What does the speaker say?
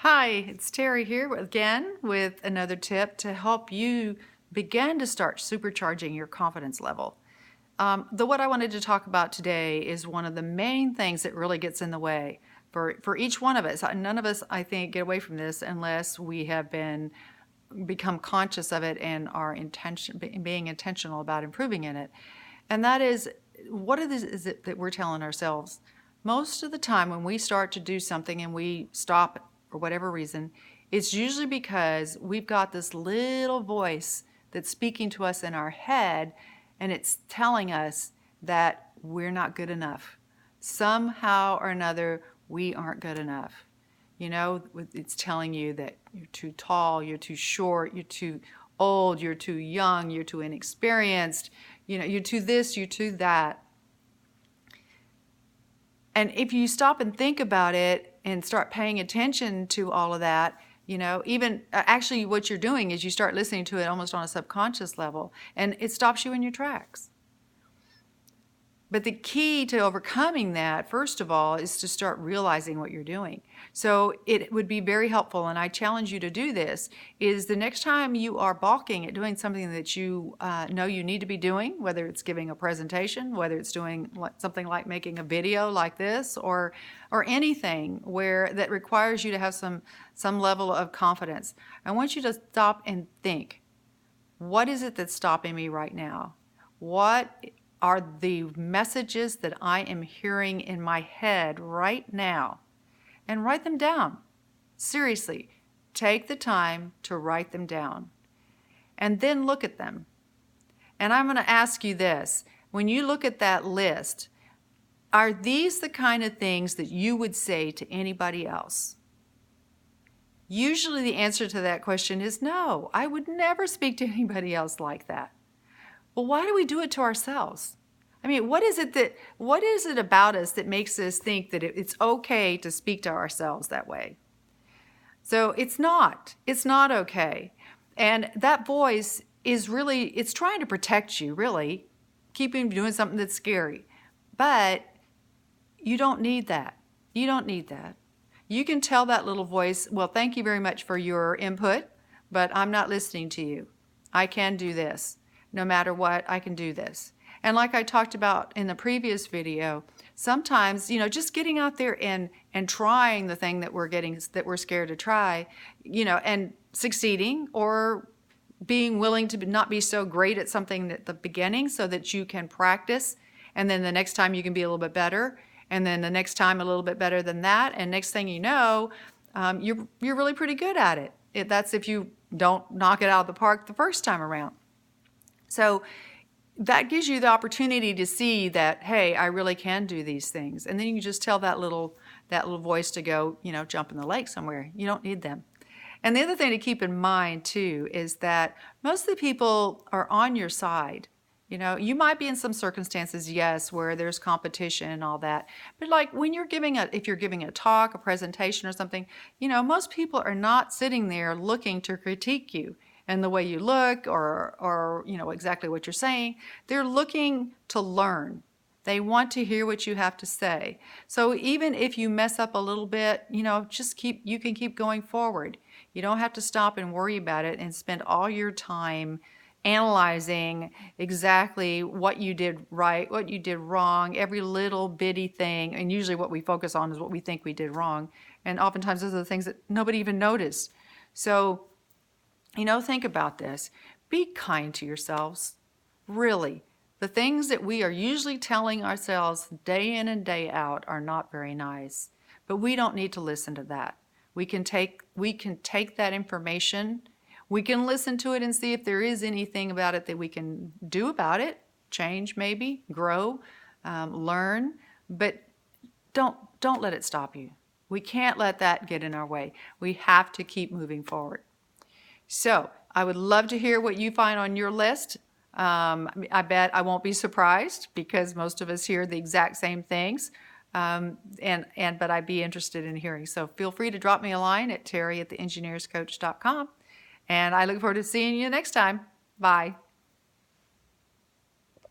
Hi, it's Terry here again with another tip to help you begin to start supercharging your confidence level. What I wanted to talk about today is one of the main things that really gets in the way for each one of us. None of us, I think, get away from this unless we have become conscious of it and are being intentional about improving in it. And that is, what is it that we're telling ourselves? Most of the time when we start to do something and we stop for whatever reason, it's usually because we've got this little voice that's speaking to us in our head, and it's telling us that we're not good enough. Somehow or another, we aren't good enough. It's telling you that you're too tall, you're too short, you're too old, you're too young, you're too inexperienced, you're too this, you're too that. And if you stop and think about it and start paying attention to all of that, even actually what you're doing is you start listening to it almost on a subconscious level, and it stops you in your tracks. But the key to overcoming that, first of all, is to start realizing what you're doing. So it would be very helpful, and I challenge you to do this, is the next time you are balking at doing something that you know you need to be doing, whether it's giving a presentation, whether it's doing something like making a video like this, or anything that requires you to have some level of confidence, I want you to stop and think, what is it that's stopping me right now? What are the messages that I am hearing in my head right now? And write them down. Seriously, take the time to write them down. And then look at them. And I'm going to ask you this. When you look at that list, are these the kind of things that you would say to anybody else? Usually the answer to that question is no. I would never speak to anybody else like that. Well, why do we do it to ourselves? I mean, what is it about us that makes us think that it's okay to speak to ourselves that way? So it's not okay. And that voice is it's trying to protect you, really, keeping you doing something that's scary. But you don't need that. You don't need that. You can tell that little voice, well, thank you very much for your input, but I'm not listening to you. I can do this. No matter what, I can do this. And like I talked about in the previous video, sometimes, just getting out there and trying the thing that we're scared to try, and succeeding, or being willing to not be so great at something at the beginning so that you can practice, and then the next time you can be a little bit better, and then the next time a little bit better than that, and next thing you know, you're really pretty good at it. That's if you don't knock it out of the park the first time around. So that gives you the opportunity to see that, hey, I really can do these things. And then you can just tell that little voice to go, jump in the lake somewhere. You don't need them. And the other thing to keep in mind, too, is that most of the people are on your side. You might be in some circumstances, yes, where there's competition and all that. But like when if you're giving a talk, a presentation or something, most people are not sitting there looking to critique you and the way you look or exactly what you're saying. They're looking to learn. They want to hear what you have to say. So even if you mess up a little bit, you can keep going forward. You don't have to stop and worry about it and spend all your time analyzing exactly what you did right, what you did wrong, every little bitty thing. And usually what we focus on is what we think we did wrong. And oftentimes those are the things that nobody even noticed. So, think about this. Be kind to yourselves. Really. The things that we are usually telling ourselves day in and day out are not very nice. But we don't need to listen to that. We can take that information. We can listen to it and see if there is anything about it that we can do about it. Change maybe, grow, learn. But don't let it stop you. We can't let that get in our way. We have to keep moving forward. So I would love to hear what you find on your list. I bet I won't be surprised because most of us hear the exact same things. But I'd be interested in hearing. So feel free to drop me a line at terry@theengineerscoach.com. And I look forward to seeing you next time. Bye.